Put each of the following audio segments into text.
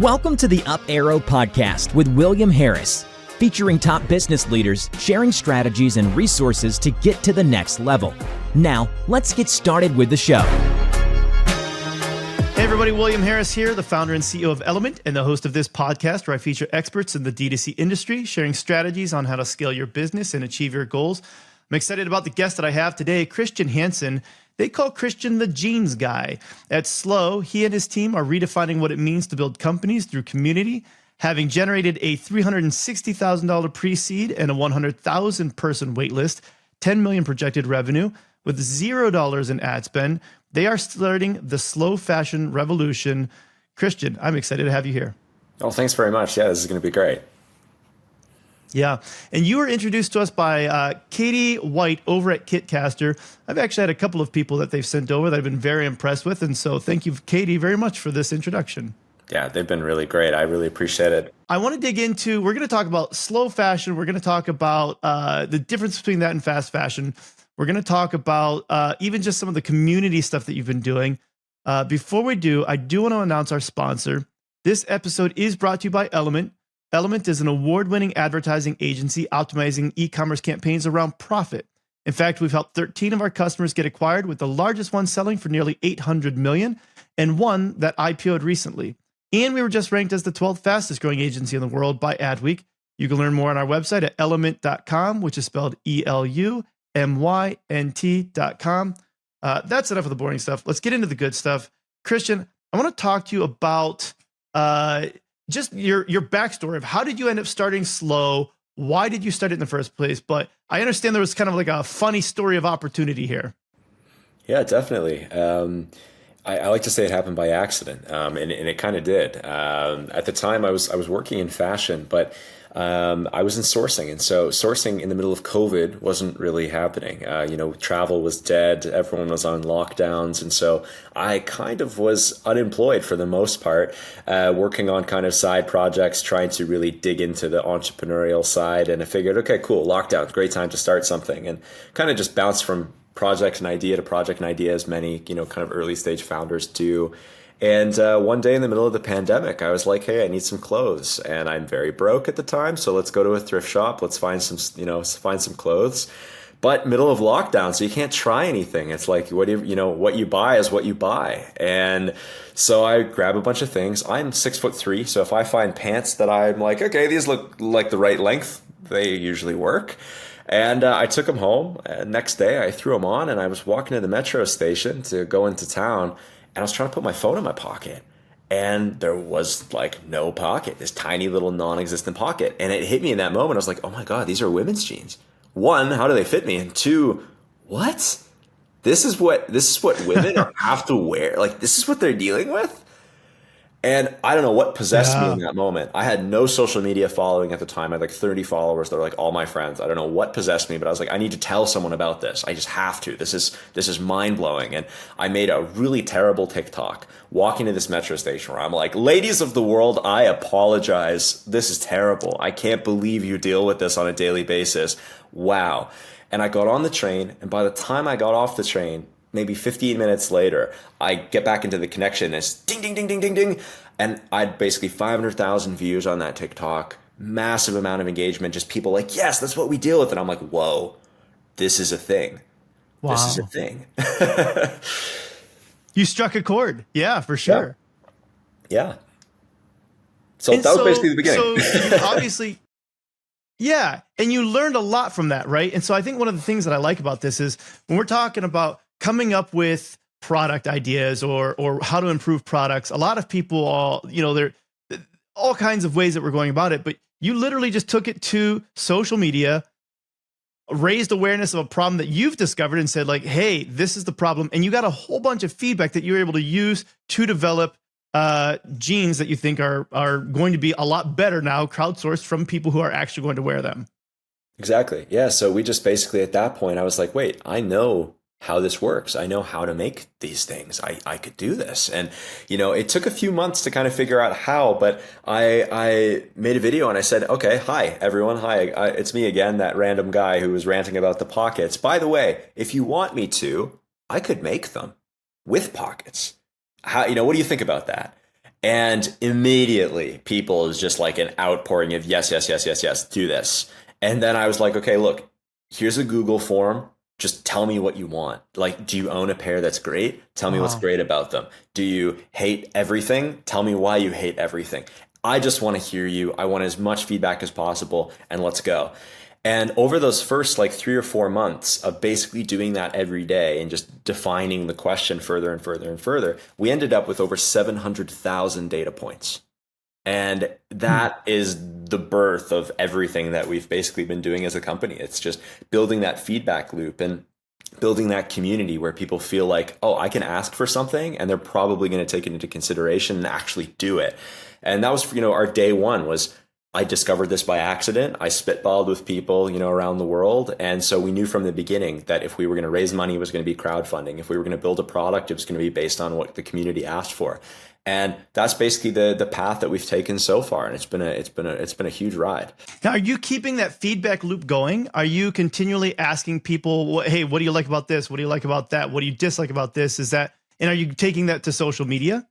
Welcome to the Up Arrow Podcast with William Harris, featuring top business leaders sharing strategies and resources to get to the next level. Now, let's get started with the show. Hey everybody, William Harris here, the founder and CEO of Element and the host of this podcast where I feature experts in the D2C industry sharing strategies on how to scale your business and achieve your goals. I'm excited about the guest that I have today, Kristian Hansen. They call Kristian the jeans guy. At Slow, he and his team are redefining what it means to build companies through community, having generated a $360,000 pre-seed and a 100,000 person waitlist, 10 million projected revenue, with $0 in ad spend. They are starting the slow fashion revolution. Kristian, I'm excited to have you here. Oh, thanks very much. Yeah, this is going to be great. Yeah, and you were introduced to us by Katie White over at Kitcaster. I've actually had a couple of people that they've sent over that I've been very impressed with, and so thank you, Katie, very much for this introduction. Yeah, they've been really great. I really appreciate it. I want to dig into, we're going to talk about slow fashion. We're going to talk about the difference between that and fast fashion. We're going to talk about even just some of the community stuff that you've been doing. Before we do, I do want to announce our sponsor. This episode is brought to you by Element. Element is an award-winning advertising agency optimizing e-commerce campaigns around profit. In fact, we've helped 13 of our customers get acquired, with the largest one selling for nearly $800 million and one that IPO'd recently. And we were just ranked as the 12th fastest growing agency in the world by Adweek. You can learn more on our website at element.com, which is spelled ELUMYNT.com. That's enough of the boring stuff. Let's get into the good stuff. Kristian, I want to talk to you about just your backstory of how did you end up starting Slow? Why did you start it in the first place? But I understand there was kind of like a funny story of opportunity here. Yeah, definitely. I like to say it happened by accident, and it kind of did. At the time, I was working in fashion, but I was in sourcing, and so sourcing in the middle of COVID wasn't really happening. Travel was dead, everyone was on lockdowns, and so I kind of was unemployed for the most part, working on kind of side projects, trying to really dig into the entrepreneurial side. And I figured, okay, cool, lockdown, great time to start something, and kind of just bounced from project and idea, as many, kind of early stage founders do. And one day in the middle of the pandemic, I was like, hey, I need some clothes, and I'm very broke at the time. So let's go to a thrift shop. Let's find some clothes. But middle of lockdown, so you can't try anything. It's like, what you buy is what you buy. And so I grab a bunch of things. I'm 6'3", so if I find pants that I'm like, okay, these look like the right length, they usually work. And I took them home. Next day, I threw them on, and I was walking to the metro station to go into town, and I was trying to put my phone in my pocket, and there was like no pocket, this tiny little non-existent pocket. And it hit me in that moment. I was like, oh my God, these are women's jeans. One, how do they fit me? And two, what? This is what women have to wear. Like, this is what they're dealing with. And I don't know what possessed me in that moment. I had no social media following at the time. I had like 30 followers. They're like all my friends. I don't know what possessed me, but I was like, I need to tell someone about this. I just have to. This is mind blowing. And I made a really terrible TikTok walking to this metro station where I'm like, ladies of the world, I apologize. This is terrible. I can't believe you deal with this on a daily basis. Wow. And I got on the train, and by the time I got off the train, maybe 15 minutes later, I get back into the connection, and it's ding, ding, ding, ding, ding, ding. And I had basically 500,000 views on that TikTok, massive amount of engagement, just people like, yes, that's what we deal with. And I'm like, whoa, this is a thing. Wow. This is a thing. You struck a chord. Yeah, for sure. Yeah. So that was basically the beginning. So obviously, yeah. And you learned a lot from that, right? And so I think one of the things that I like about this is when we're talking about coming up with product ideas or how to improve products, a lot of people there are all kinds of ways that we're going about it, but you literally just took it to social media, raised awareness of a problem that you've discovered and said like, hey, this is the problem. And you got a whole bunch of feedback that you were able to use to develop jeans that you think are going to be a lot better now, crowdsourced from people who are actually going to wear them. Exactly. Yeah. So we just basically at that point, I was like, wait, I know how this works. I know how to make these things. I could do this. And, it took a few months to kind of figure out how, but I made a video and I said, okay, hi, everyone. Hi, it's me again, that random guy who was ranting about the pockets. By the way, if you want me to, I could make them with pockets. How, what do you think about that? And immediately people is just like an outpouring of yes, yes, yes, yes, yes, do this. And then I was like, okay, look, here's a Google form. Just tell me what you want. Like, do you own a pair that's great? Tell me what's Wow. great about them. Do you hate everything? Tell me why you hate everything. I just want to hear you. I want as much feedback as possible, and let's go. And over those first like 3 or 4 months of basically doing that every day and just defining the question further and further and further, we ended up with over 700,000 data points. And Hmm. that is the birth of everything that we've basically been doing as a company. It's just building that feedback loop and building that community where people feel like, oh, I can ask for something and they're probably going to take it into consideration and actually do it. And that was, our day one was I discovered this by accident. I spitballed with people, around the world. And so we knew from the beginning that if we were going to raise money, it was going to be crowdfunding. If we were going to build a product, it was going to be based on what the community asked for. And that's basically the path that we've taken so far. And it's been a huge ride. Now, are you keeping that feedback loop going? Are you continually asking people, hey, what do you like about this? What do you like about that? What do you dislike about this? And are you taking that to social media?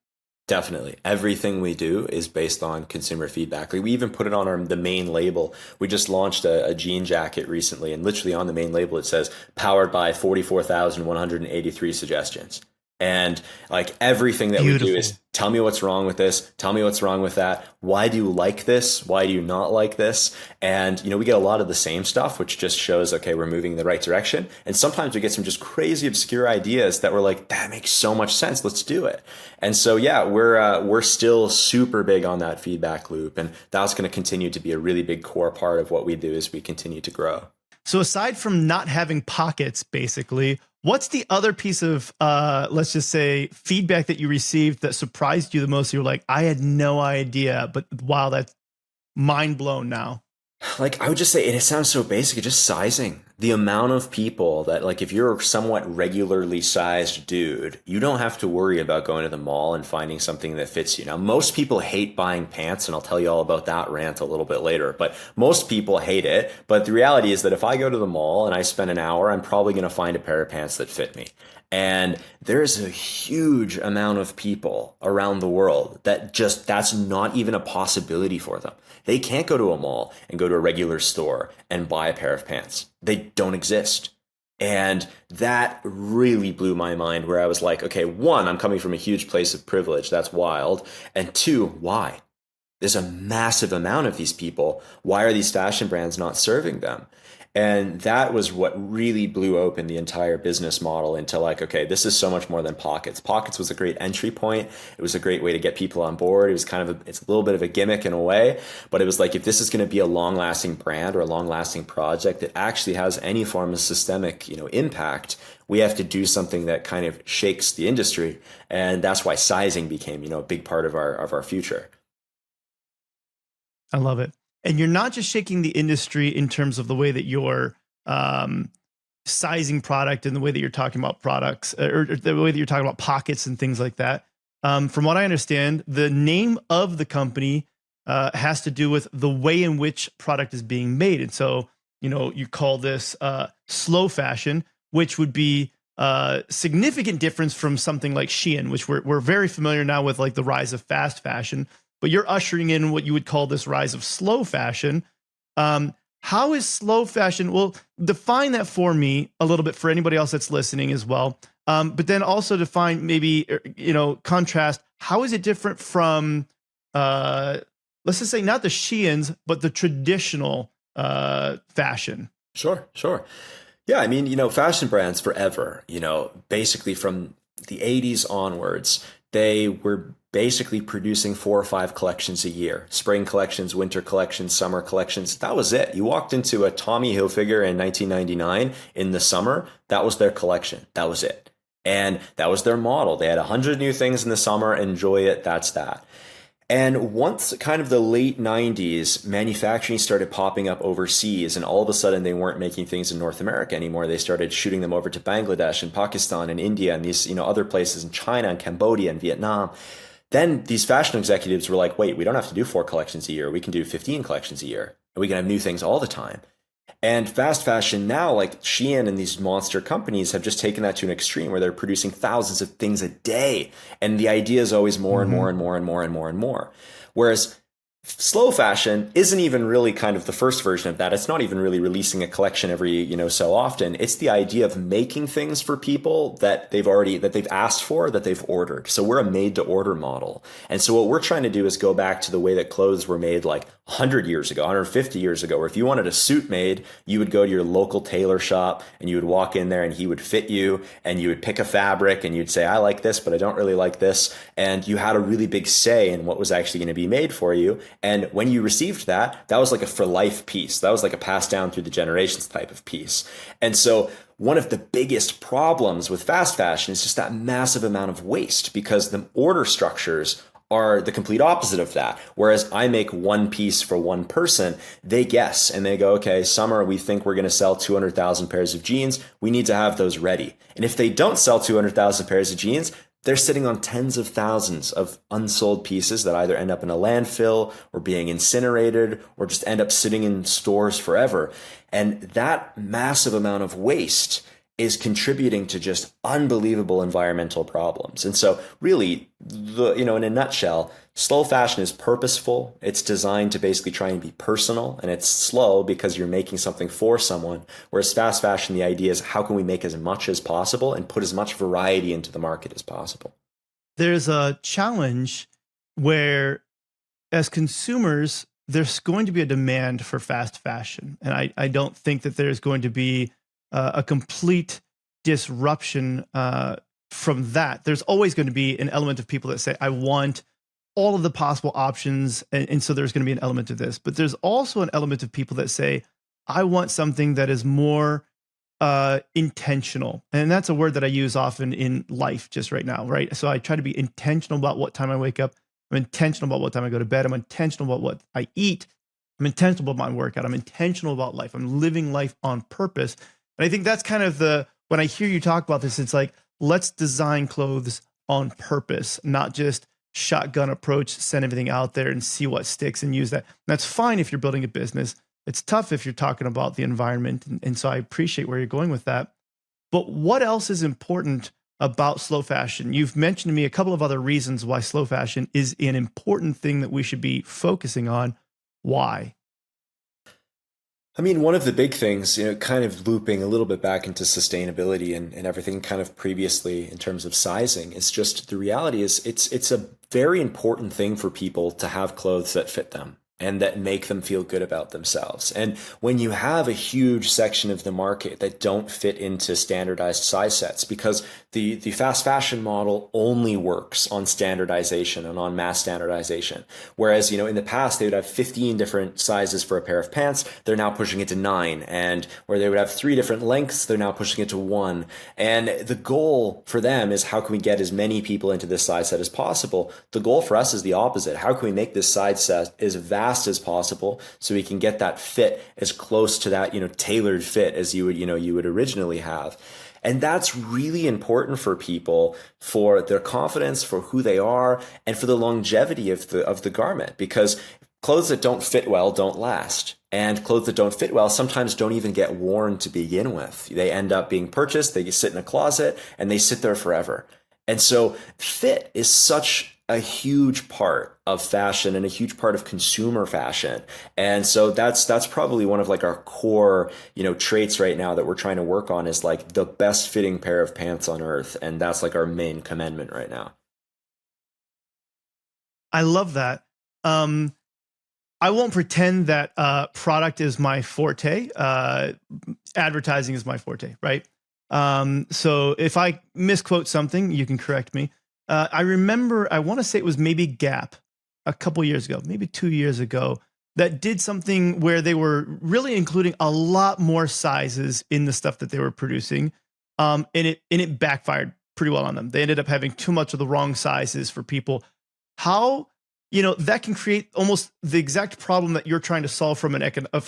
Definitely. Everything we do is based on consumer feedback. Like we even put it on the main label. We just launched a jean jacket recently, and literally on the main label, it says powered by 44,183 suggestions. And like everything that we do Beautiful. is tell me what's wrong with this, tell me what's wrong with that. Why do you like this? Why do you not like this? And we get a lot of the same stuff, which just shows, okay, we're moving in the right direction. And sometimes we get some just crazy obscure ideas that we're like, that makes so much sense. Let's do it. And so, yeah, we're still super big on that feedback loop. And that's going to continue to be a really big core part of what we do as we continue to grow. So aside from not having pockets, basically, what's the other piece of, let's just say, feedback that you received that surprised you the most? You're like, I had no idea, but wow, that's mind blown now. Like I would just say, and it sounds so basic, it's just sizing. The amount of people that like if you're a somewhat regularly sized dude, you don't have to worry about going to the mall and finding something that fits you. Now, most people hate buying pants, and I'll tell you all about that rant a little bit later, but most people hate it. But the reality is that if I go to the mall and I spend an hour, I'm probably going to find a pair of pants that fit me. And there's a huge amount of people around the world that just that's not even a possibility for them. They can't go to a mall and go to a regular store and buy a pair of pants. They don't exist. And that really blew my mind where I was like, okay, one, I'm coming from a huge place of privilege. That's wild. And two, why? There's a massive amount of these people. Why are these fashion brands not serving them? And that was what really blew open the entire business model into like, okay, this is so much more than pockets. Pockets was a great entry point. It was a great way to get people on board. It was it's a little bit of a gimmick in a way, but it was like, if this is going to be a long lasting brand or a long lasting project that actually has any form of systemic, impact, we have to do something that kind of shakes the industry. And that's why sizing became, a big part of our future. I love it. And you're not just shaking the industry in terms of the way that you're sizing product and the way that you're talking about products or the way that you're talking about pockets and things like that. From what I understand, the name of the company has to do with the way in which product is being made. And so, you call this slow fashion, which would be significant difference from something like Shein, which we're very familiar now with, like the rise of fast fashion. But you're ushering in what you would call this rise of slow fashion. How is slow fashion? Well, define that for me a little bit for anybody else that's listening as well. But then also define maybe, contrast. How is it different from, let's just say not the Sheins, but the traditional fashion? Sure, sure. Yeah, I mean, fashion brands forever, basically from the 80s onwards, they were basically producing 4 or 5 collections a year. Spring collections, winter collections, summer collections. That was it. You walked into a Tommy Hilfiger in 1999 in the summer, that was their collection. That was it. And that was their model. They had 100 new things in the summer, enjoy it, that's that. And once kind of the late 90s, manufacturing started popping up overseas, and all of a sudden they weren't making things in North America anymore. They started shooting them over to Bangladesh and Pakistan and India and these, other places in China and Cambodia and Vietnam. Then these fashion executives were like, wait, we don't have to do 4 collections a year. We can do 15 collections a year, and we can have new things all the time. And fast fashion now, like Shein and these monster companies, have just taken that to an extreme where they're producing thousands of things a day. And the idea is always more and more Hmm. and more and more and more and more. Whereas slow fashion isn't even really kind of the first version of that. It's not even really releasing a collection every, so often. It's the idea of making things for people that they've asked for, that they've ordered. So we're a made to order model. And so what we're trying to do is go back to the way that clothes were made like 100 years ago, 150 years ago, where if you wanted a suit made, you would go to your local tailor shop and you would walk in there and he would fit you and you would pick a fabric and you'd say, I like this, but I don't really like this. And you had a really big say in what was actually going to be made for you. And when you received that, that was like a for life piece. That was like a passed down through the generations type of piece. And so one of the biggest problems with fast fashion is just that massive amount of waste because the order structures are the complete opposite of that. Whereas I make one piece for one person, they guess and they go, okay, summer, we think we're going to sell 200,000 pairs of jeans. We need to have those ready. And if they don't sell 200,000 pairs of jeans, they're sitting on tens of thousands of unsold pieces that either end up in a landfill or being incinerated or just end up sitting in stores forever. And that massive amount of waste is contributing to just unbelievable environmental problems. And so really, in a nutshell, slow fashion is purposeful. It's designed to basically try and be personal, and it's slow because you're making something for someone. Whereas fast fashion, the idea is how can we make as much as possible and put as much variety into the market as possible? There's a challenge where, as consumers, there's going to be a demand for fast fashion. And I don't think that there's going to be a complete disruption from that. There's always going to be an element of people that say, I want all of the possible options. And so there's going to be an element of this. But there's also an element of people that say, I want something that is more intentional. And that's a word that I use often in life just right now, right? So I try to be intentional about what time I wake up. I'm intentional about what time I go to bed. I'm intentional about what I eat. I'm intentional about my workout. I'm intentional about life. I'm living life on purpose. And I think that's kind of when I hear you talk about this, it's like, let's design clothes on purpose, not just shotgun approach, send everything out there and see what sticks and use that. And that's fine if you're building a business. It's tough if you're talking about the environment. And so I appreciate where you're going with that. But what else is important about slow fashion? You've mentioned to me a couple of other reasons why slow fashion is an important thing that we should be focusing on. Why? I mean, one of the big things, kind of looping a little bit back into sustainability and everything kind of previously in terms of sizing, is just the reality is it's a very important thing for people to have clothes that fit them and that make them feel good about themselves. And when you have a huge section of the market that don't fit into standardized size sets, because the fast fashion model only works on standardization and on mass standardization. Whereas, in the past, they would have 15 different sizes for a pair of pants. They're now pushing it to 9. And where they would have 3 different lengths, they're now pushing it to 1. And the goal for them is how can we get as many people into this size set as possible? The goal for us is the opposite. How can we make this size set as vast as possible so we can get that fit as close to that, tailored fit as you would originally have? And that's really important for people, for their confidence, for who they are, and for the longevity of the garment, because clothes that don't fit well don't last. And clothes that don't fit well sometimes don't even get worn to begin with. They end up being purchased, they sit in a closet, and they sit there forever. And so fit is such a huge part of fashion and a huge part of consumer fashion. And so that's probably one of like our core, traits right now that we're trying to work on, is like the best fitting pair of pants on earth. And that's like our main commandment right now. I love that. I won't pretend that product is my forte. Advertising is my forte, right? So if I misquote something, you can correct me. I remember, I want to say it was maybe Gap a couple years ago, maybe 2 years ago, that did something where they were really including a lot more sizes in the stuff that they were producing. And it backfired pretty well on them. They ended up having too much of the wrong sizes for people. How, that can create almost the exact problem that you're trying to solve from economic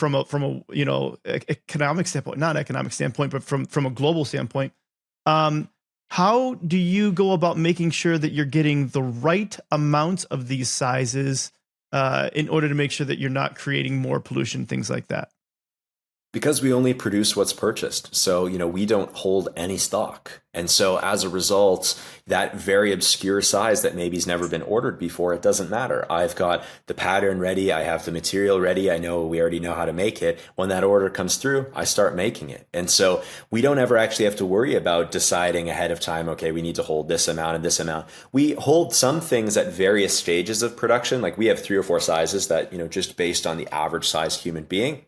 standpoint, not economic standpoint, but from a global standpoint. How do you go about making sure that you're getting the right amount of these sizes in order to make sure that you're not creating more pollution, things like that? Because we only produce what's purchased. So, we don't hold any stock. And so as a result, that very obscure size that maybe's never been ordered before, it doesn't matter. I've got the pattern ready. I have the material ready. We already know how to make it. When that order comes through, I start making it. And so we don't ever actually have to worry about deciding ahead of time, okay, we need to hold this amount and this amount. We hold some things at various stages of production. Like we have 3 or 4 sizes that, just based on the average size human being,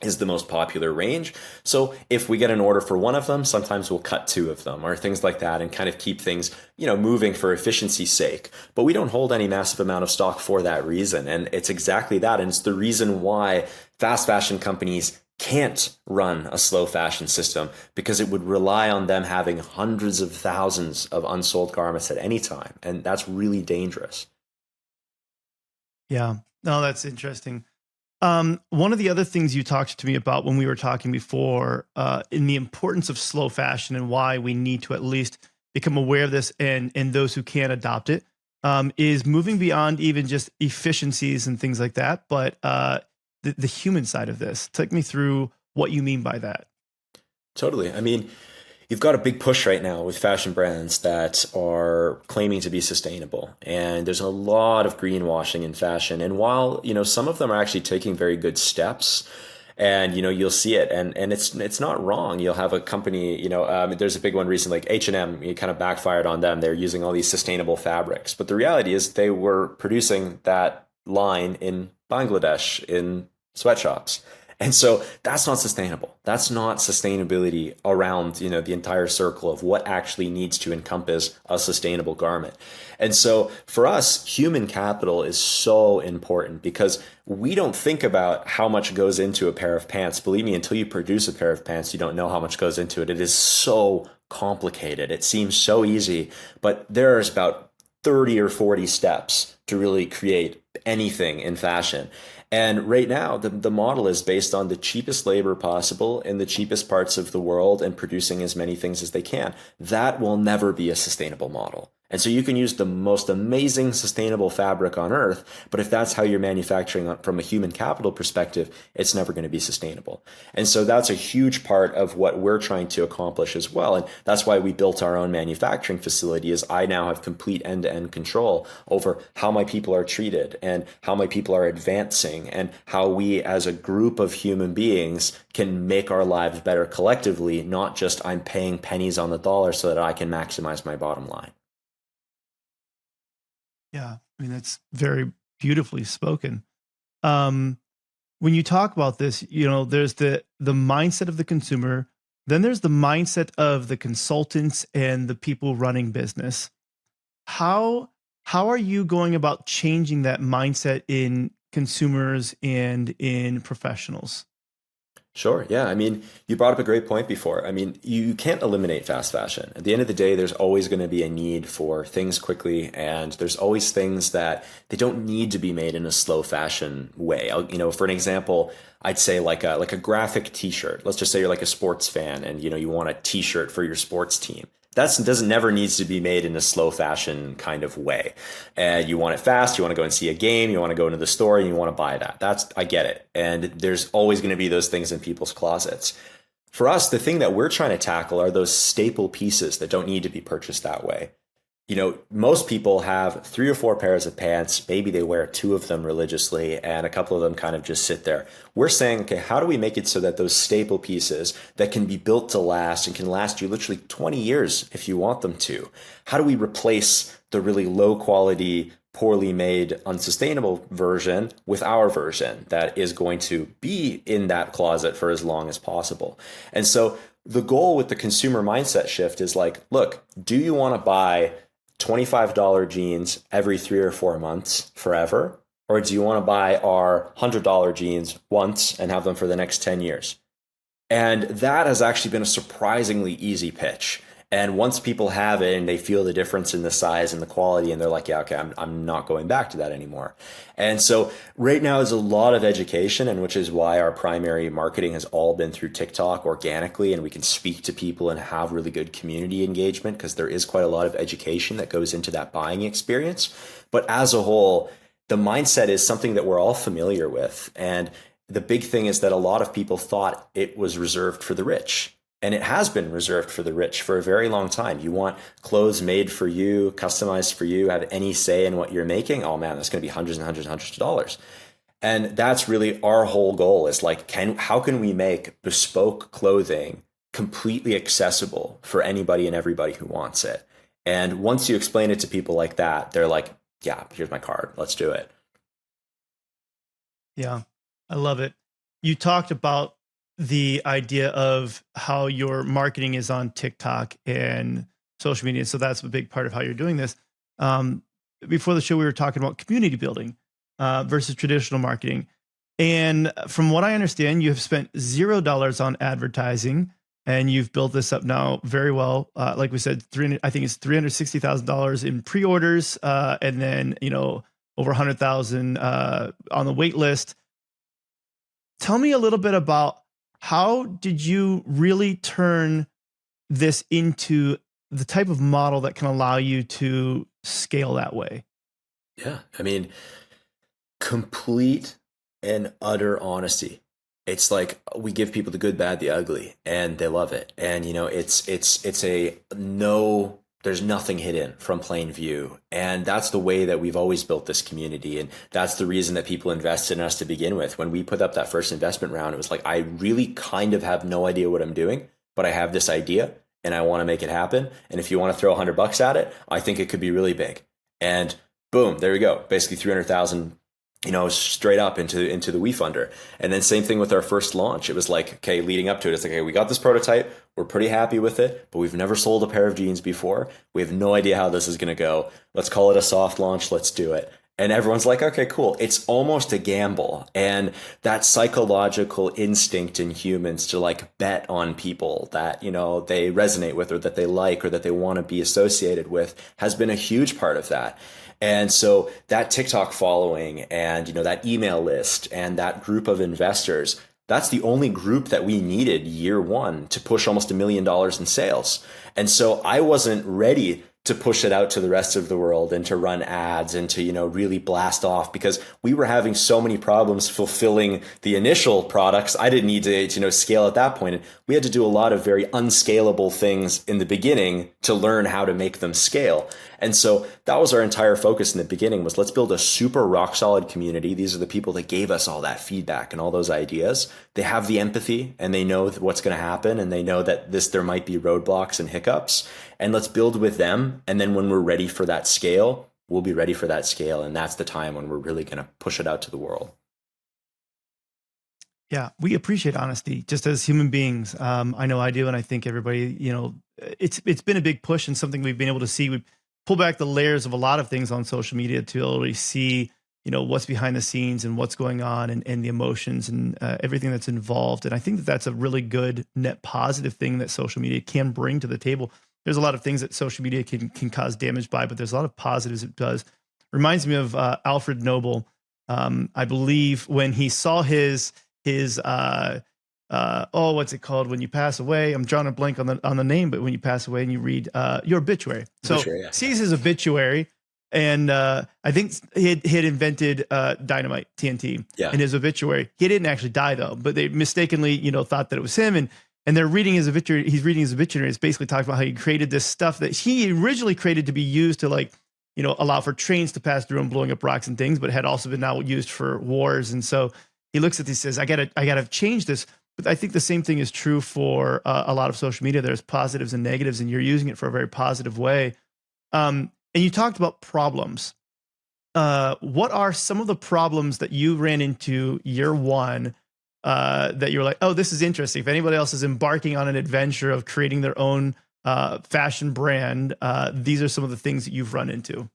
is the most popular range. So if we get an order for one of them, sometimes we'll cut 2 of them or things like that and kind of keep things, moving for efficiency's sake. But we don't hold any massive amount of stock for that reason. And it's exactly that. And it's the reason why fast fashion companies can't run a slow fashion system, because it would rely on them having hundreds of thousands of unsold garments at any time. And that's really dangerous. Yeah, no, that's interesting. One of the other things you talked to me about when we were talking before, in the importance of slow fashion and why we need to at least become aware of this and those who can adopt it, is moving beyond even just efficiencies and things like that, but the human side of this. Take me through what you mean by that. Totally. I mean, you've got a big push right now with fashion brands that are claiming to be sustainable. And there's a lot of greenwashing in fashion. And while, some of them are actually taking very good steps, and, you'll see it, and it's not wrong. You'll have a company, there's a big one recently, like H&M, it kind of backfired on them. They're using all these sustainable fabrics. But the reality is they were producing that line in Bangladesh in sweatshops. And so that's not sustainable. That's not sustainability around, the entire circle of what actually needs to encompass a sustainable garment. And so for us, human capital is so important, because we don't think about how much goes into a pair of pants. Believe me, until you produce a pair of pants, you don't know how much goes into it. It is so complicated. It seems so easy, but there's about 30 or 40 steps to really create anything in fashion. And right now, the model is based on the cheapest labor possible in the cheapest parts of the world and producing as many things as they can. That will never be a sustainable model. And so you can use the most amazing sustainable fabric on earth, but if that's how you're manufacturing from a human capital perspective, it's never going to be sustainable. And so that's a huge part of what we're trying to accomplish as well. And that's why we built our own manufacturing facility, is I now have complete end-to-end control over how my people are treated and how my people are advancing and how we as a group of human beings can make our lives better collectively, not just I'm paying pennies on the dollar so that I can maximize my bottom line. Yeah, I mean, that's very beautifully spoken. When you talk about this, there's the mindset of the consumer, then there's the mindset of the consultants and the people running business. How are you going about changing that mindset in consumers and in professionals? Sure. Yeah. I mean, you brought up a great point before. I mean, you can't eliminate fast fashion. At the end of the day, there's always going to be a need for things quickly, and there's always things that they don't need to be made in a slow fashion way. For an example, I'd say like a graphic T-shirt. Let's just say you're like a sports fan, and you want a T-shirt for your sports team. Never needs to be made in a slow fashion kind of way. And you want it fast, you want to go and see a game, you want to go into the store and you want to buy that. I get it. And there's always going to be those things in people's closets. For us, the thing that we're trying to tackle are those staple pieces that don't need to be purchased that way. Most people have 3 or 4 pairs of pants. Maybe they wear 2 of them religiously, and a couple of them kind of just sit there. We're saying, okay, how do we make it so that those staple pieces that can be built to last and can last you literally 20 years if you want them to, how do we replace the really low quality, poorly made, unsustainable version with our version that is going to be in that closet for as long as possible? And so the goal with the consumer mindset shift is like, look, do you want to buy $25 jeans every 3 or 4 months forever? Or do you want to buy our $100 jeans once and have them for the next 10 years? And that has actually been a surprisingly easy pitch. And once people have it and they feel the difference in the size and the quality, and they're like, yeah, okay, I'm not going back to that anymore. And so right now is a lot of education, and which is why our primary marketing has all been through TikTok organically, and we can speak to people and have really good community engagement because there is quite a lot of education that goes into that buying experience. But as a whole, the mindset is something that we're all familiar with. And the big thing is that a lot of people thought it was reserved for the rich. And it has been reserved for the rich for a very long time. You want clothes made for you, customized for you, have any say in what you're making. Oh man, that's going to be hundreds and hundreds and hundreds of dollars. And that's really our whole goal is like, how can we make bespoke clothing completely accessible for anybody and everybody who wants it? And once you explain it to people like that, they're like, yeah, here's my card. Let's do it. Yeah, I love it. You talked about the idea of how your marketing is on TikTok and social media. So that's a big part of how you're doing this. Before the show, we were talking about community building versus traditional marketing. And from what I understand, you have spent $0 on advertising, and you've built this up now very well. Like we said, I think it's $360,000 in pre-orders, and then over 100,000 on the wait list. Tell me a little bit about how did you really turn this into the type of model that can allow you to scale that way? Yeah, I mean, complete and utter honesty. It's like we give people the good, bad, the ugly, and they love it. And it's a no. There's nothing hidden from plain view. And that's the way that we've always built this community. And that's the reason that people invested in us to begin with. When we put up that first investment round, it was like, I really kind of have no idea what I'm doing, but I have this idea and I want to make it happen. And if you want to throw $100 at it, I think it could be really big. And boom, there we go. Basically 300,000, straight up into the WeFunder. And then same thing with our first launch. It was like, okay, leading up to it, it's like, okay, we got this prototype. We're pretty happy with it, but we've never sold a pair of jeans before. We have no idea how this is going to go. Let's call it a soft launch. Let's do it. And everyone's like, okay, cool. It's almost a gamble. And that psychological instinct in humans to like bet on people that, they resonate with or that they like or that they want to be associated with has been a huge part of that. And so that TikTok following and, that email list and that group of investors, that's the only group that we needed year one to push almost $1 million in sales. And so I wasn't ready to push it out to the rest of the world and to run ads and to, really blast off because we were having so many problems fulfilling the initial products. I didn't need to, scale at that point. And we had to do a lot of very unscalable things in the beginning to learn how to make them scale. And so that was our entire focus in the beginning was let's build a super rock solid community. These are the people that gave us all that feedback and all those ideas. They have the empathy and they know what's going to happen and they know that there might be roadblocks and hiccups. And let's build with them. And then when we're ready for that scale, we'll be ready for that scale. And that's the time when we're really going to push it out to the world. Yeah, we appreciate honesty just as human beings. I know I do. And I think everybody, it's been a big push and something we've been able to see. We pull back the layers of a lot of things on social media to really see, what's behind the scenes and what's going on and the emotions and everything that's involved. And I think that that's a really good net positive thing that social media can bring to the table. There's a lot of things that social media can cause damage by, but there's a lot of positives it does. Reminds me of Alfred Nobel. I believe when he saw his what's it called when you pass away? I'm drawing a blank on the name, but when you pass away and you read your obituary. So yeah. sees his obituary, and I think he had invented dynamite, TNT, in his obituary. He didn't actually die though, but they mistakenly, thought that it was him, and they're reading his obituary. He's reading his obituary. It's basically talking about how he created this stuff that he originally created to be used to allow for trains to pass through and blowing up rocks and things, but had also been now used for wars. And so he looks at this, he says, I gotta change this. But I think the same thing is true for a lot of social media. There's positives and negatives, and you're using it for a very positive way. And you talked about problems. What are some of the problems that you ran into year one that you're like, oh, this is interesting? If anybody else is embarking on an adventure of creating their own fashion brand, these are some of the things that you've run into.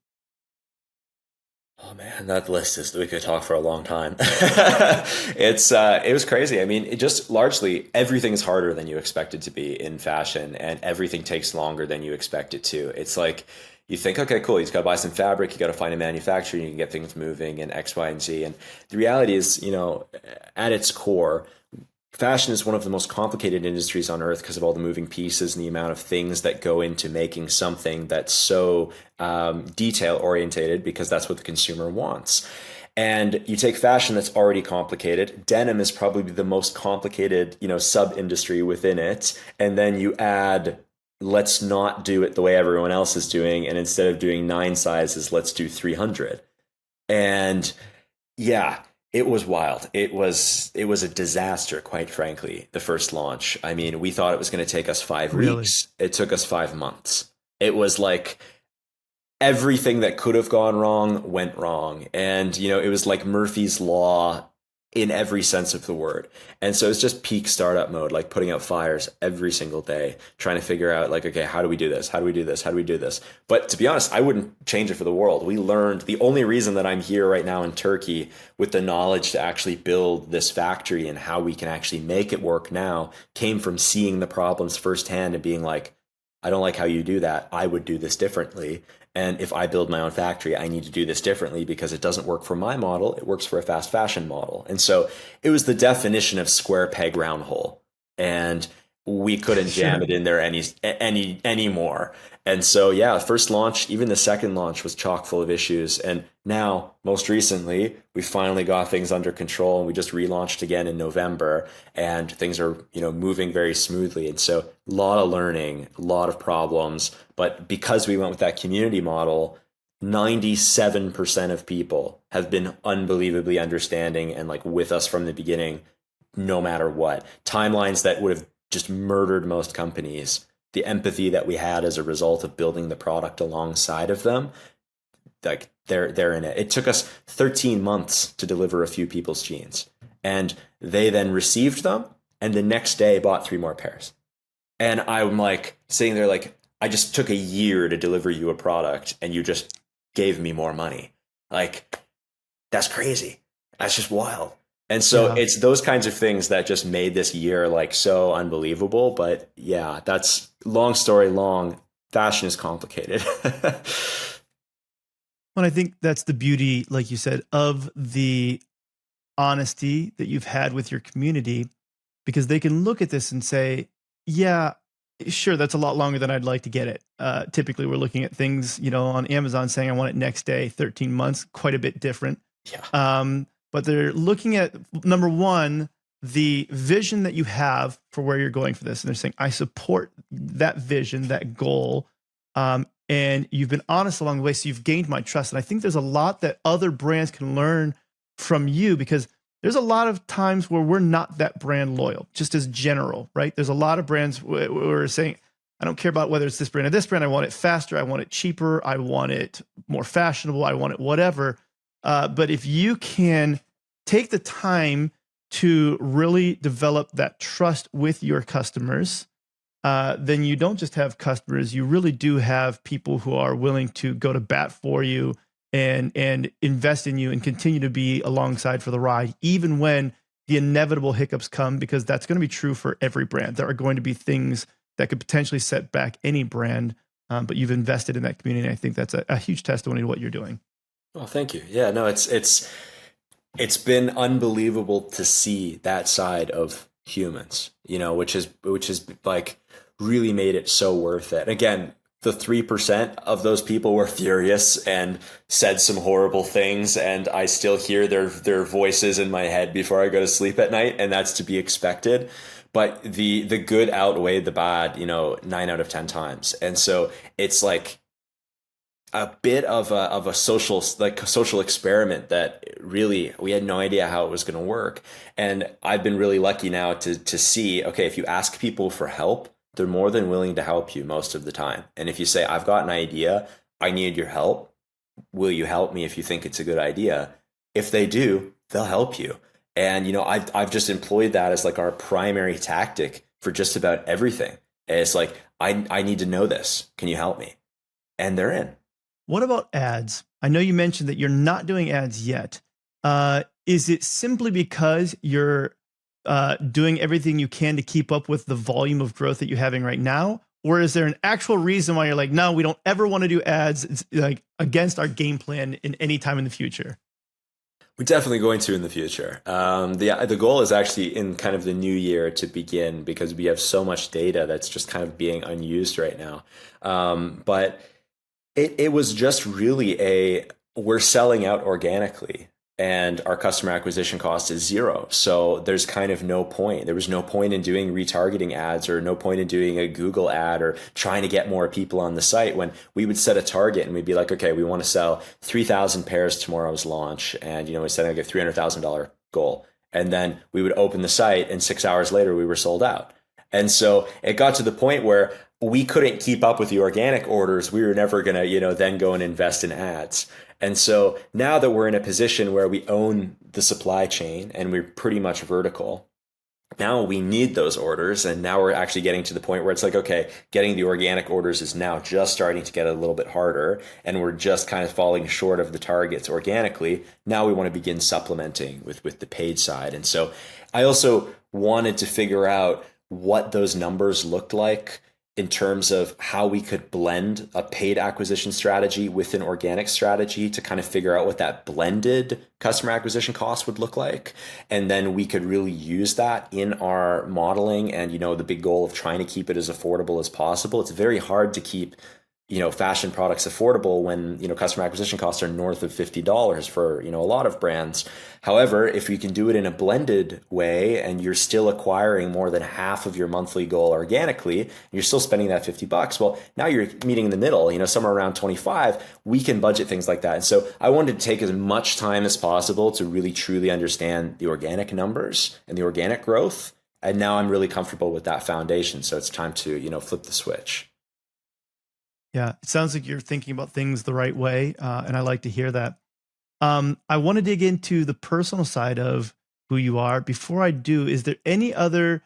Oh man, that list we could talk for a long time. It was crazy. I mean, it just largely everything is harder than you expect it to be in fashion, and everything takes longer than you expect it to. It's like you think, okay, cool, you just got to buy some fabric, you got to find a manufacturer, you can get things moving and X, Y, and Z. And the reality is, at its core, fashion is one of the most complicated industries on earth because of all the moving pieces and the amount of things that go into making something that's so detail orientated, because that's what the consumer wants. And you take fashion that's already complicated. Denim is probably the most complicated, sub industry within it. And then you add, let's not do it the way everyone else is doing. And instead of doing 9 sizes, let's do 300. And yeah, it was wild. It was a disaster, quite frankly, the first launch. I mean, we thought it was going to take us 5 Really? weeks. It took us 5 months. It was like everything that could have gone wrong went wrong. And, it was like Murphy's Law in every sense of the word. And so it's just peak startup mode, like putting out fires every single day, trying to figure out like, okay, how do we do this? How do we do this? How do we do this? But to be honest, I wouldn't change it for the world. We learned the only reason that I'm here right now in Turkey with the knowledge to actually build this factory and how we can actually make it work now came from seeing the problems firsthand and being like, I don't like how you do that. I would do this differently. And if I build my own factory, I need to do this differently because it doesn't work for my model. It works for a fast fashion model. And so it was the definition of square peg round hole. And we couldn't jam it in there anymore. And so, yeah, first launch, even the second launch was chock full of issues. And now, most recently, we finally got things under control and we just relaunched again in November and things are, moving very smoothly. And so a lot of learning, a lot of problems. But because we went with that community model, 97% of people have been unbelievably understanding and like with us from the beginning, no matter what. Timelines that would have just murdered most companies. The empathy that we had as a result of building the product alongside of them, like they're in it. It took us 13 months to deliver a few people's jeans. And they then received them and the next day bought 3 more pairs. And I'm like sitting there like, I just took a year to deliver you a product and you just gave me more money. Like, that's crazy. That's just wild. And so it's those kinds of things that just made this year like so unbelievable. But yeah, that's long story long. Fashion is complicated. Well, I think that's the beauty, like you said, of the honesty that you've had with your community, because they can look at this and say, yeah, sure, that's a lot longer than I'd like to get it. Typically, we're looking at things, on Amazon saying I want it next day, 13 months, quite a bit different. Yeah. But they're looking at, number one, the vision that you have for where you're going for this. And they're saying, I support that vision, that goal. And you've been honest along the way. So you've gained my trust. And I think there's a lot that other brands can learn from you, because there's a lot of times where we're not that brand loyal, just as general, right? There's a lot of brands where we're saying, I don't care about whether it's this brand or this brand. I want it faster. I want it cheaper. I want it more fashionable. I want it whatever. But if you can take the time to really develop that trust with your customers, then you don't just have customers, you really do have people who are willing to go to bat for you and invest in you and continue to be alongside for the ride, even when the inevitable hiccups come, because that's going to be true for every brand. There are going to be things that could potentially set back any brand, but you've invested in that community. And I think that's a huge testimony to what you're doing. Oh, thank you. Yeah, no, it's been unbelievable to see that side of humans, which is like really made it so worth it. Again, the 3% of those people were furious and said some horrible things, and I still hear their voices in my head before I go to sleep at night, and that's to be expected. But the good outweighed the bad, 9 out of 10 times. And so it's like a bit of a social experiment that really we had no idea how it was going to work. And I've been really lucky now to see, okay, if you ask people for help, they're more than willing to help you most of the time. And if you say, I've got an idea, I need your help, will you help me if you think it's a good idea? If they do, they'll help you. And I've just employed that as like our primary tactic for just about everything. And it's like, I need to know this. Can you help me? And they're in. What about ads? I know you mentioned that you're not doing ads yet. Is it simply because you're doing everything you can to keep up with the volume of growth that you're having right now? Or is there an actual reason why you're like, no, we don't ever want to do ads? It's like against our game plan in any time in the future. We're definitely going to in the future. The goal is actually in kind of the new year to begin, because we have so much data that's just kind of being unused right now. But it was just really we're selling out organically. and our customer acquisition cost is zero. So there's kind of no point. There was no point in doing retargeting ads or no point in doing a Google ad or trying to get more people on the site when we would set a target and we'd be like, okay, we want to sell 3,000 pairs tomorrow's launch. And, we're setting like a $300,000 goal. And then we would open the site and 6 hours later we were sold out. And so it got to the point where we couldn't keep up with the organic orders. We were never going to, then go and invest in ads. And so now that we're in a position where we own the supply chain and we're pretty much vertical, now we need those orders. And now we're actually getting to the point where it's like, okay, getting the organic orders is now just starting to get a little bit harder. And we're just kind of falling short of the targets organically. Now we want to begin supplementing with the paid side. And so I also wanted to figure out what those numbers looked like in terms of how we could blend a paid acquisition strategy with an organic strategy to kind of figure out what that blended customer acquisition cost would look like. And then we could really use that in our modeling and, the big goal of trying to keep it as affordable as possible. It's very hard to keep fashion products affordable when, customer acquisition costs are north of $50 for, a lot of brands. However, if you can do it in a blended way and you're still acquiring more than half of your monthly goal organically, and you're still spending that $50, well, now you're meeting in the middle, somewhere around 25, we can budget things like that. And so I wanted to take as much time as possible to really truly understand the organic numbers and the organic growth. And now I'm really comfortable with that foundation. So it's time to, flip the switch. Yeah, it sounds like you're thinking about things the right way, and I like to hear that. I want to dig into the personal side of who you are. Before I do, is there any other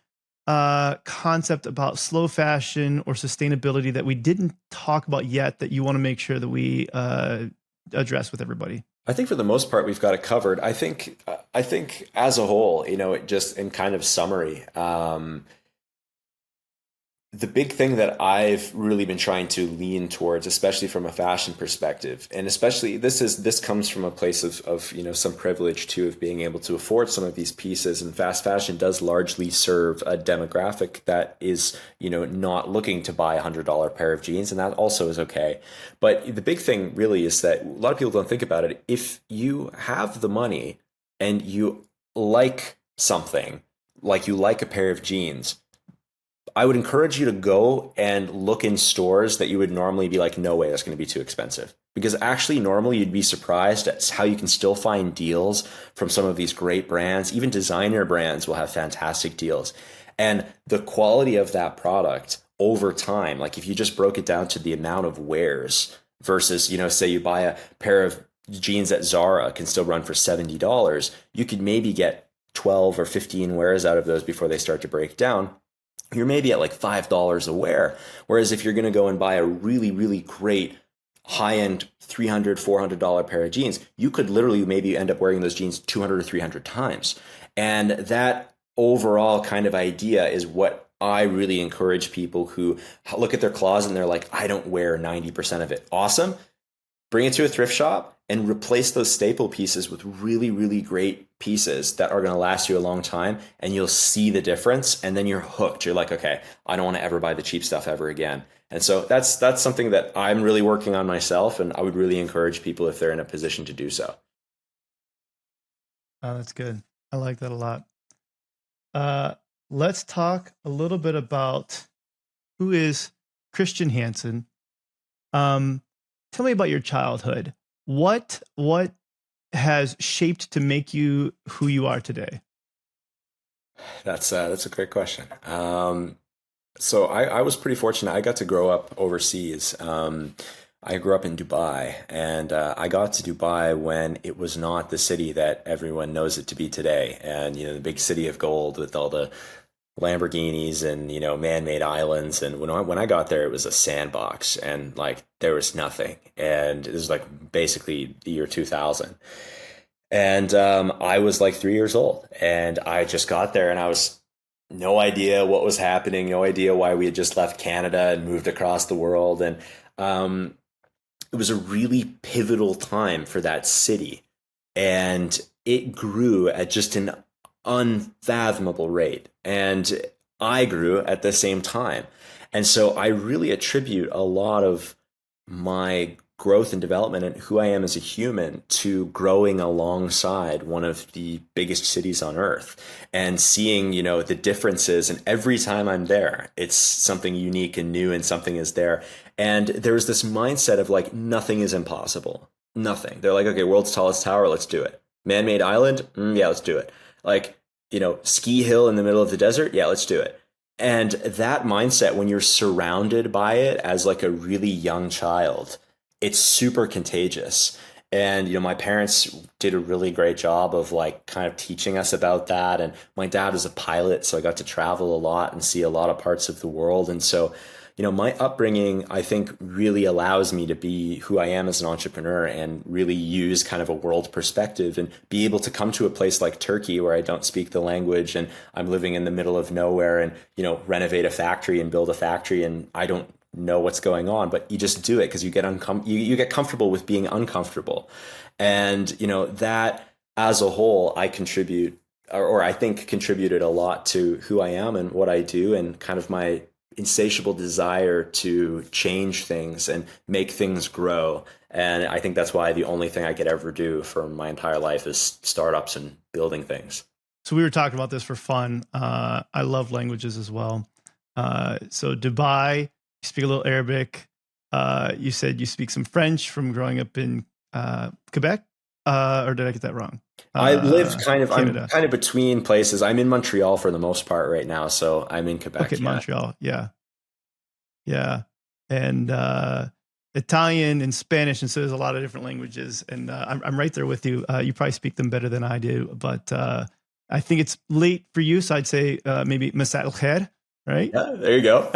concept about slow fashion or sustainability that we didn't talk about yet that you want to make sure that we address with everybody? I think for the most part, we've got it covered. I think as a whole, it just in kind of summary, the big thing that I've really been trying to lean towards, especially from a fashion perspective, and especially this comes from a place of some privilege too, of being able to afford some of these pieces. And fast fashion does largely serve a demographic that is not looking to buy $100 pair of jeans, and that also is okay. But the big thing really is that a lot of people don't think about it. If you have the money and you like something, like you like a pair of jeans, I would encourage you to go and look in stores that you would normally be like, no way, that's going to be too expensive. Because actually, normally you'd be surprised at how you can still find deals from some of these great brands. Even designer brands will have fantastic deals. And the quality of that product over time, like if you just broke it down to the amount of wears versus, say you buy a pair of jeans at Zara can still run for $70, you could maybe get 12 or 15 wears out of those before they start to break down. You're maybe at like $5 a wear. Whereas if you're going to go and buy a really, really great high-end $300, $400 pair of jeans, you could literally maybe end up wearing those jeans 200 or 300 times. And that overall kind of idea is what I really encourage people who look at their closet and they're like, I don't wear 90% of it. Awesome. Bring it to a thrift shop and replace those staple pieces with really, really great pieces that are going to last you a long time, and you'll see the difference, and then you're hooked. You're like, okay, I don't want to ever buy the cheap stuff ever again. And so that's something that I'm really working on myself, and I would really encourage people if they're in a position to do so. Oh, that's good. I like that a lot. Let's talk a little bit about who is Kristian Hansen. Tell me about your childhood. What has shaped to make you who you are today? That's a great question. So I was pretty fortunate. I got to grow up overseas. I grew up in Dubai, and I got to Dubai when it was not the city that everyone knows it to be today. And the big city of gold with all the Lamborghinis and man-made islands. And when I got there, it was a sandbox, and like there was nothing. And it was like basically the year 2000. And I was like 3 years old, and I just got there, and I was no idea what was happening, no idea why we had just left Canada and moved across the world. And it was a really pivotal time for that city, and it grew at just an unfathomable rate, and I grew at the same time. And so I really attribute a lot of my growth and development and who I am as a human to growing alongside one of the biggest cities on earth and seeing, the differences. And every time I'm there, it's something unique and new and something is there. And there's this mindset of like, nothing is impossible. Nothing. They're like, okay, world's tallest tower, let's do it. Man-made island? Yeah, let's do it. Like, ski hill in the middle of the desert? Yeah, let's do it. And that mindset, when you're surrounded by it as like a really young child, it's super contagious. And, my parents did a really great job of like kind of teaching us about that. And my dad is a pilot, so I got to travel a lot and see a lot of parts of the world. And so, my upbringing, I think, really allows me to be who I am as an entrepreneur and really use kind of a world perspective and be able to come to a place like Turkey where I don't speak the language and I'm living in the middle of nowhere and, renovate a factory and build a factory and I don't know what's going on, but you just do it because you get you get comfortable with being uncomfortable. And, that as a whole, I contribute or I think contributed a lot to who I am and what I do and kind of my insatiable desire to change things and make things grow. And I think that's why the only thing I could ever do for my entire life is startups and building things. So we were talking about this for fun. I love languages as well. So Dubai, you speak a little Arabic. You said you speak some French from growing up in Quebec, or did I get that wrong? I live I'm kind of between places. I'm in Montreal for the most part right now, so I'm in Quebec. Okay, yeah. Montreal, yeah, and Italian and Spanish, and so there's a lot of different languages. And I'm right there with you. You probably speak them better than I do, but I think it's late for you, so I'd say maybe Masat al Khair, right? Yeah, there you go.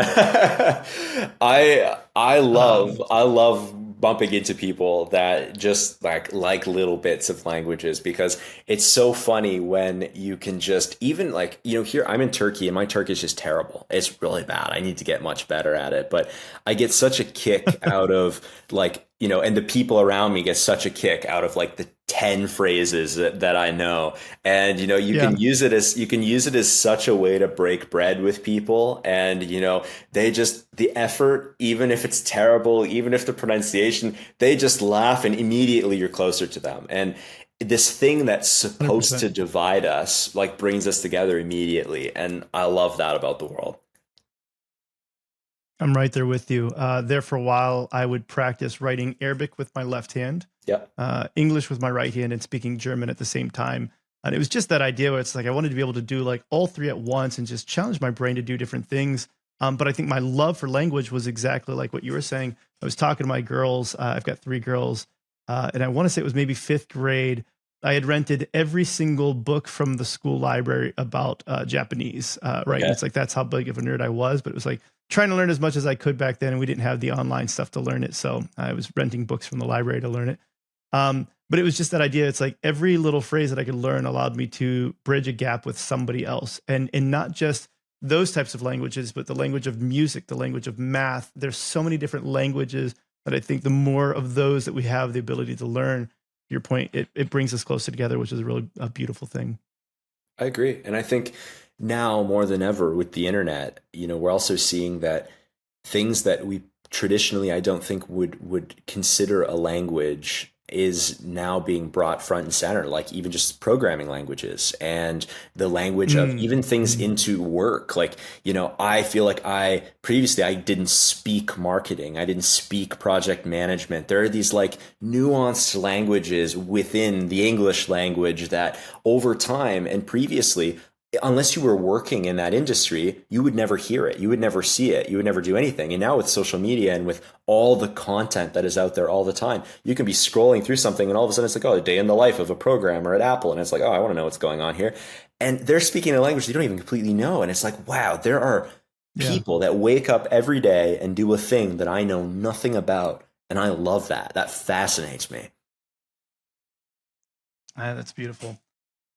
I love bumping into people that just like little bits of languages because it's so funny when you can just even like, here I'm in Turkey and my Turkish is terrible. It's really bad. I need to get much better at it. But I get such a kick out of like, and the people around me get such a kick out of like the 10 phrases that I know. And, you can use it as such a way to break bread with people. And, they just, the effort, even if it's terrible, even if the pronunciation, they just laugh and immediately you're closer to them. And this thing that's supposed 100%. to divide us, like brings us together immediately. And I love that about the world. I'm right there with you. There for a while, I would practice writing Arabic with my left hand, English with my right hand, and speaking German at the same time. And it was just that idea where it's like I wanted to be able to do like all three at once and just challenge my brain to do different things. But I think my love for language was exactly like what you were saying. I was talking to my girls. I've got 3 girls, and I want to say it was maybe 5th grade. I had rented every single book from the school library about Japanese, right? Okay. It's like that's how big of a nerd I was, but it was like trying to learn as much as I could back then, and we didn't have the online stuff to learn it, so I was renting books from the library to learn it. But it was just that idea. It's like every little phrase that I could learn allowed me to bridge a gap with somebody else, and not just those types of languages, but the language of music, the language of math. There's so many different languages that I think the more of those that we have the ability to learn, to your point, it brings us closer together, which is really a beautiful thing. I agree. And I think now more than ever with the internet, we're also seeing that things that we traditionally, I don't think would consider a language is now being brought front and center, like even just programming languages and the language of even things into work. Like, I feel like previously I didn't speak marketing. I didn't speak project management. There are these like nuanced languages within the English language that over time and previously, unless you were working in that industry, you would never hear it. You would never see it. You would never do anything. And now with social media and with all the content that is out there all the time, you can be scrolling through something and all of a sudden it's like, a day in the life of a programmer at Apple. And it's like, I want to know what's going on here. And they're speaking a language they don't even completely know. And it's like, wow, there are people that wake up every day and do a thing that I know nothing about. And I love that. That fascinates me. That's beautiful.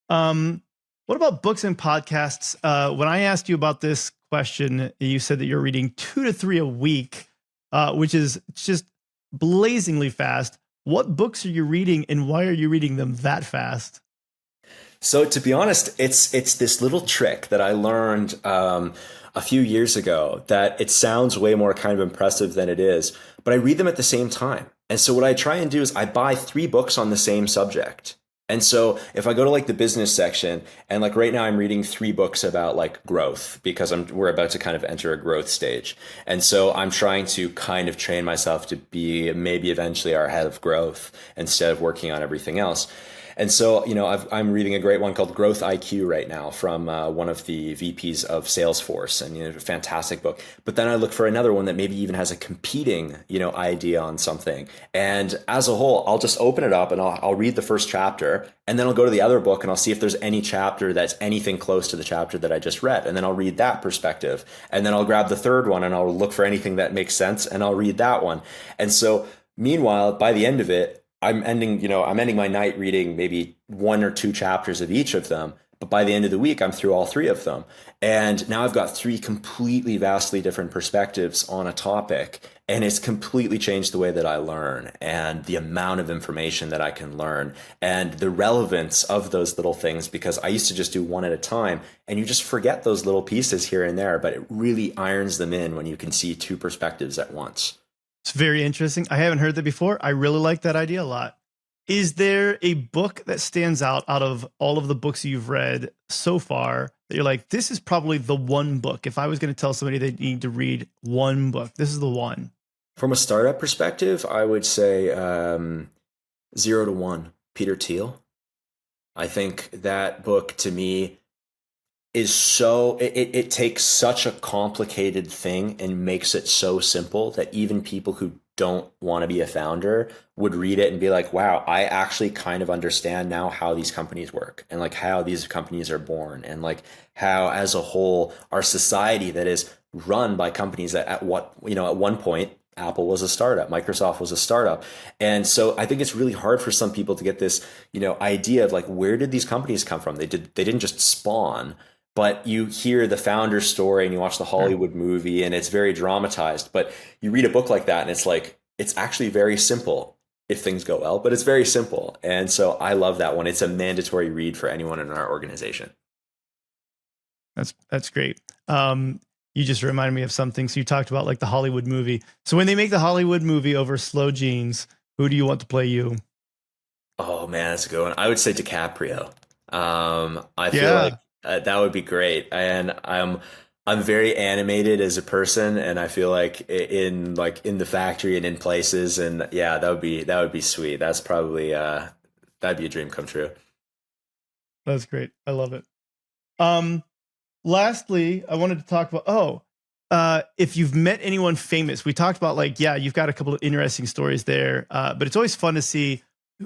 What about books and podcasts? When I asked you about this question, you said that you're reading 2 to 3 a week, which is just blazingly fast. What books are you reading and why are you reading them that fast? So to be honest, it's this little trick that I learned a few years ago that it sounds way more kind of impressive than it is, but I read them at the same time. And so what I try and do is I buy 3 books on the same subject. And so if I go to like the business section, and like right now I'm reading 3 books about like growth, because we're about to kind of enter a growth stage. And so I'm trying to kind of train myself to be maybe eventually our head of growth instead of working on everything else. And so, I'm reading a great one called Growth IQ right now from one of the VPs of Salesforce, and a fantastic book. But then I look for another one that maybe even has a competing, idea on something. And as a whole, I'll just open it up and I'll read the first chapter, and then I'll go to the other book and I'll see if there's any chapter that's anything close to the chapter that I just read, and then I'll read that perspective, and then I'll grab the third one and I'll look for anything that makes sense, and I'll read that one. And so, meanwhile, by the end of it, I'm ending my night reading maybe 1 or 2 chapters of each of them. But by the end of the week, I'm through all 3 of them. And now I've got 3 completely vastly different perspectives on a topic. And it's completely changed the way that I learn, and the amount of information that I can learn, and the relevance of those little things, because I used to just do one at a time, and you just forget those little pieces here and there, but it really irons them in when you can see 2 perspectives at once. It's very interesting. I haven't heard that before. I really like that idea a lot. Is there a book that stands out of all of the books you've read so far that you're like, this is probably the one book? If I was going to tell somebody they need to read one book, this is the one. From a startup perspective, I would say 0 to 1, Peter Thiel. I think that book to me is so, it takes such a complicated thing and makes it so simple that even people who don't want to be a founder would read it and be like, wow, I actually kind of understand now how these companies work, and like how these companies are born, and like how as a whole our society that is run by companies that at one point Apple was a startup, Microsoft was a startup. And so I think it's really hard for some people to get this, idea of like, where did these companies come from? They didn't just spawn. But you hear the founder story and you watch the Hollywood movie and it's very dramatized. But you read a book like that and it's like, it's actually very simple if things go well, but it's very simple. And so I love that one. It's a mandatory read for anyone in our organization. That's great. You just reminded me of something. So you talked about like the Hollywood movie. So when they make the Hollywood movie over Slow Jeans, who do you want to play you? Oh man, that's a good one. I would say DiCaprio. I feel like that would be great, and I'm very animated as a person, and I feel like in the factory and in places, and yeah, that would be sweet. That's probably that'd be a dream come true. That's great. I love it. Lastly, I wanted to talk about if you've met anyone famous. We talked about you've got a couple of interesting stories there, but it's always fun to see.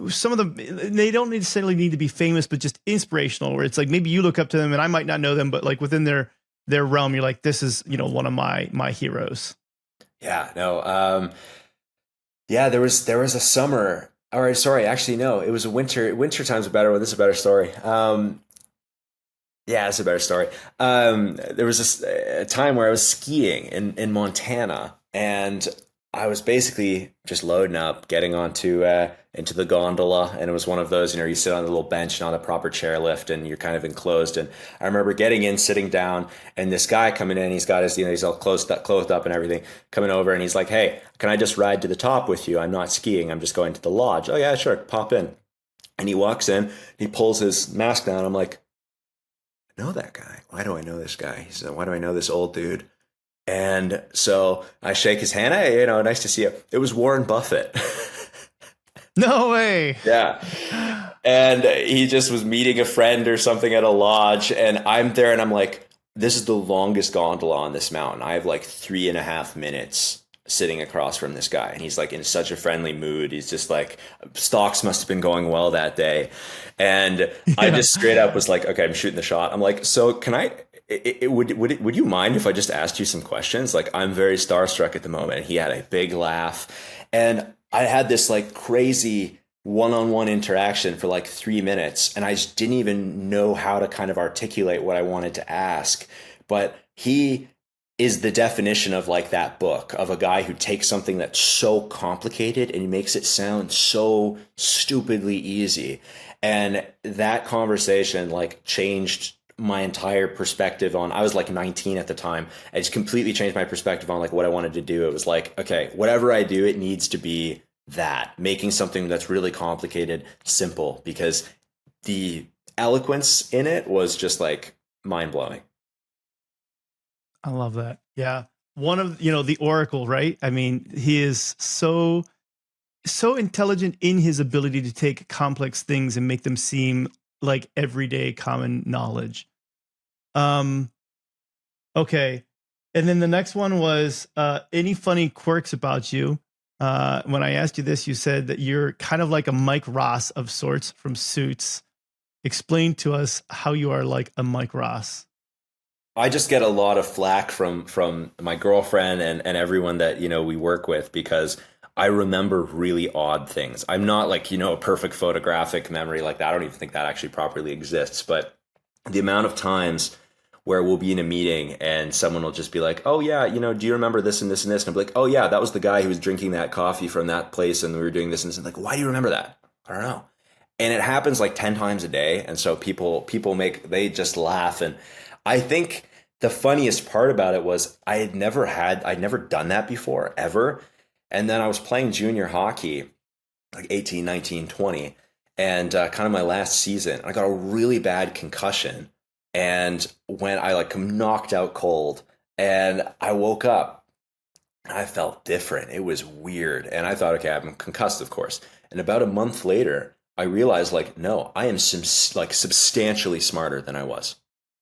Some of them, they don't necessarily need to be famous, but just inspirational, where it's like maybe you look up to them and I might not know them, but like within their realm, you're like, this is, one of my heroes. Yeah, no. There was a summer, or sorry, actually, no, it was a winter time's a better one. This is a better story. It's a better story. There was a time where I was skiing in Montana, and I was basically just loading up, getting onto into the gondola, and it was one of those, you sit on a little bench, not a proper chairlift, and you're kind of enclosed. And I remember getting in, sitting down, and this guy coming in, he's got his, he's all clothed up and everything, coming over, and he's like, "Hey, can I just ride to the top with you? I'm not skiing. I'm just going to the lodge." "Oh yeah, sure, pop in." And he walks in, he pulls his mask down. I'm like, I know that guy. Why do I know this guy? He said, "Why do I know this old dude?" And so I shake his hand. "Hey, nice to see you." It was Warren Buffett. No way. Yeah. And he just was meeting a friend or something at a lodge. And I'm there and I'm like, this is the longest gondola on this mountain. I have like 3.5 minutes sitting across from this guy. And he's like in such a friendly mood. He's just like, stocks must have been going well that day. And I just straight up was like, okay, I'm shooting the shot. I'm like, so can I... Would you mind if I just asked you some questions? Like, I'm very starstruck at the moment. And he had a big laugh, and I had this like crazy one-on-one interaction for like 3 minutes, and I just didn't even know how to kind of articulate what I wanted to ask. But he is the definition of like that book, of a guy who takes something that's so complicated and he makes it sound so stupidly easy. And that conversation like changed my entire perspective on, I was like 19 at the time. I just completely changed my perspective on like what I wanted to do. It was like, okay, whatever I do, it needs to be that, making something that's really complicated simple, because the eloquence in it was just like mind blowing. I love that. Yeah. One of, the Oracle, right? I mean, he is so intelligent in his ability to take complex things and make them seem like everyday common knowledge. Okay. And then the next one was any funny quirks about you. When I asked you this, you said that you're kind of like a Mike Ross of sorts from Suits. Explain to us how you are like a Mike Ross. I just get a lot of flack from my girlfriend and everyone that, we work with, because I remember really odd things. I'm not like, a perfect photographic memory like that. I don't even think that actually properly exists. But the amount of times where we'll be in a meeting and someone will just be like, oh yeah, do you remember this and this and this? And I'll be like, oh yeah, that was the guy who was drinking that coffee from that place and we were doing this and this. And like, why do you remember that? I don't know. And it happens like 10 times a day. And so they just laugh. And I think the funniest part about it was I'd never done that before, ever. And then I was playing junior hockey, like 18, 19, 20, and kind of my last season. I got a really bad concussion. And when I like knocked out cold and I woke up, I felt different. It was weird. And I thought, okay, I'm concussed, of course. And about a month later, I realized like, no, I am substantially smarter than I was.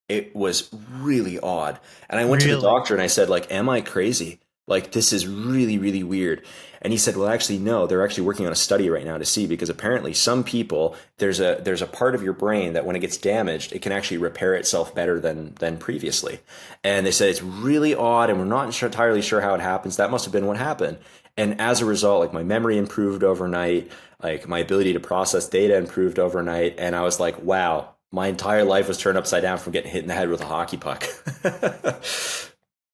It was really odd. And I went to the doctor and I said, like, am I crazy? Like, this is really, really weird. And he said, well, actually, no, they're actually working on a study right now to see, because apparently some people, there's a part of your brain that when it gets damaged, it can actually repair itself better than previously. And they said it's really odd and we're not entirely sure how it happens. That must have been what happened. And as a result, like my memory improved overnight, like my ability to process data improved overnight. And I was like, wow, my entire life was turned upside down from getting hit in the head with a hockey puck.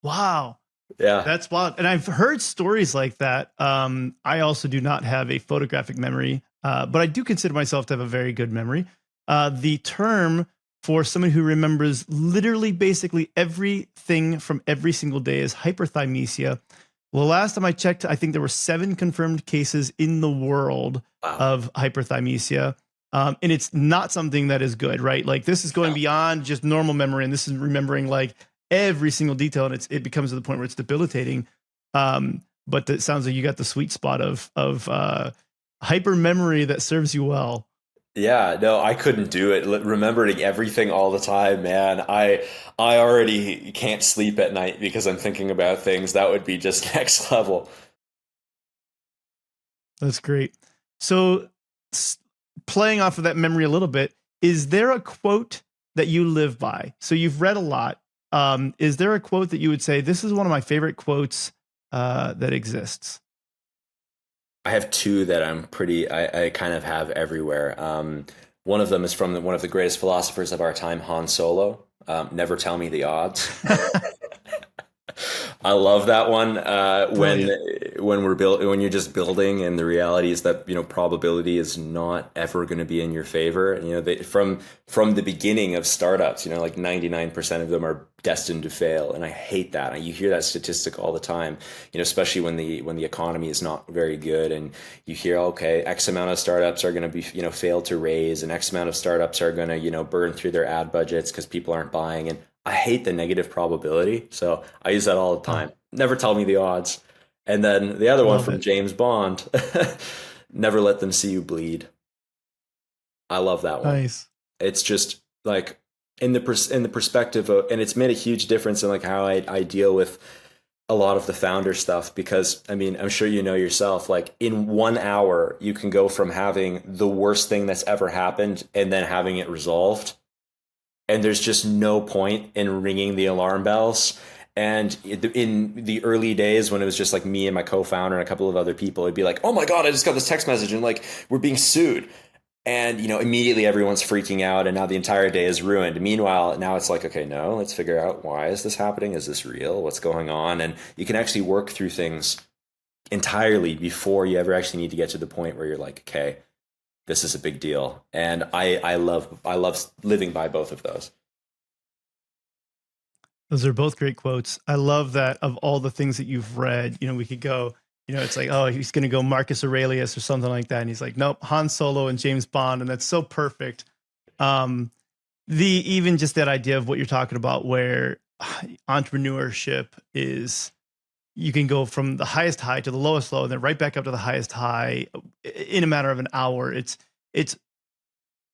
Wow. Yeah. That's wild. And I've heard stories like that. I also do not have a photographic memory, but I do consider myself to have a very good memory. The term for someone who remembers literally basically everything from every single day is hyperthymesia. Well, last time I checked, I think there were 7 confirmed cases in the world of hyperthymesia. And it's not something that is good, right? Like this is going beyond just normal memory. And this is remembering like every single detail, and it becomes to the point where it's debilitating. But it sounds like you got the sweet spot of hyper memory that serves you well. Yeah, no, I couldn't do it. Remembering everything all the time, man. I already can't sleep at night because I'm thinking about things. That would be just next level. That's great. So playing off of that memory a little bit, is there a quote that you live by? So you've read a lot. Is there a quote that you would say, this is one of my favorite quotes that exists? I have 2 that I kind of have everywhere. One of them is from one of the greatest philosophers of our time, Han Solo. Never tell me the odds. I love that one. When you're just building, and the reality is that probability is not ever going to be in your favor. From the beginning of startups, like 99% of them are destined to fail, and I hate that. You hear that statistic all the time. Especially when the economy is not very good, and you hear, okay, X amount of startups are going to be fail to raise, and X amount of startups are going to burn through their ad budgets because people aren't buying. And I hate the negative probability, so I use that all the time. Never tell me the odds. And then the other one from James Bond, never let them see you bleed. I love that one. Nice. It's just like in the perspective of, and it's made a huge difference in like how I deal with a lot of the founder stuff, because I mean, I'm sure you know yourself, like in 1 hour, you can go from having the worst thing that's ever happened and then having it resolved. And there's just no point in ringing the alarm bells. And in the early days, when it was just like me and my co-founder and a couple of other people, it'd be like, oh my God, I just got this text message and like, we're being sued. And, immediately everyone's freaking out, and now the entire day is ruined. Meanwhile, now it's like, okay, no, let's figure out, why is this happening? Is this real? What's going on? And you can actually work through things entirely before you ever actually need to get to the point where you're like, okay, this is a big deal. And I love living by both of those. Those are both great quotes. I love that of all the things that you've read, we could go It's like, oh, he's going to go Marcus Aurelius or something like that. And he's like, nope, Han Solo and James Bond. And that's so perfect. Even just that idea of what you're talking about, where entrepreneurship is, you can go from the highest high to the lowest low and then right back up to the highest high in a matter of an hour. It's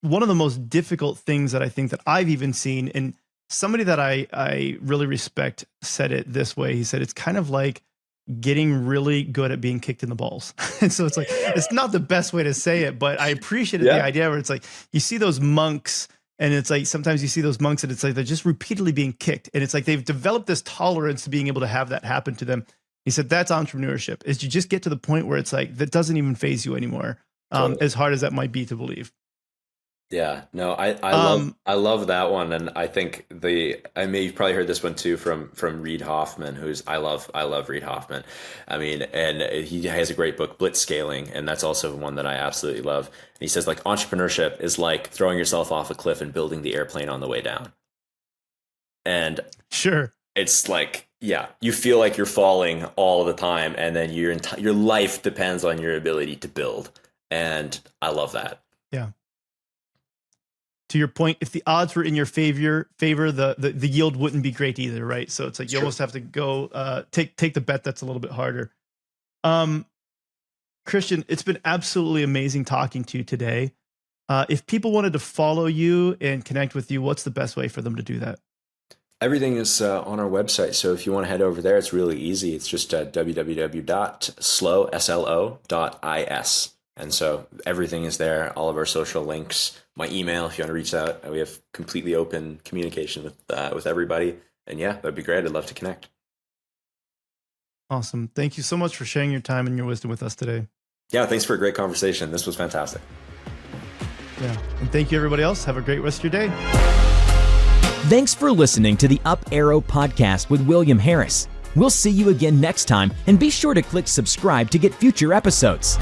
one of the most difficult things that I think that I've even seen. And somebody that I really respect said it this way. He said, it's kind of like getting really good at being kicked in the balls. And so it's like, it's not the best way to say it, but I appreciated the idea where it's like, you see those monks, and it's like, sometimes you see those monks and it's like, they're just repeatedly being kicked. And it's like, they've developed this tolerance to being able to have that happen to them. He said, that's entrepreneurship, is you just get to the point where it's like, that doesn't even faze you anymore. Totally. As hard as that might be to believe. Yeah, no, I love that one. And I think you've probably heard this one too from Reid Hoffman, I love Reid Hoffman. I mean, and he has a great book, Blitzscaling, and that's also one that I absolutely love. And he says, like, entrepreneurship is like throwing yourself off a cliff and building the airplane on the way down. And sure, it's like, yeah, you feel like you're falling all the time, and then your life depends on your ability to build. And I love that. Yeah. To your point, if the odds were in your favor, the yield wouldn't be great either, right? So it's like you almost have to go take the bet that's a little bit harder. Kristian, it's been absolutely amazing talking to you today. If people wanted to follow you and connect with you, what's the best way for them to do that? Everything is on our website. So if you want to head over there, it's really easy. It's just www.slow.is. And so everything is there, all of our social links, my email, if you want to reach out. We have completely open communication with everybody. And yeah, that'd be great. I'd love to connect. Awesome. Thank you so much for sharing your time and your wisdom with us today. Yeah, thanks for a great conversation. This was fantastic. Yeah. And thank you, everybody else. Have a great rest of your day. Thanks for listening to the Up Arrow podcast with William Harris. We'll see you again next time, and be sure to click subscribe to get future episodes.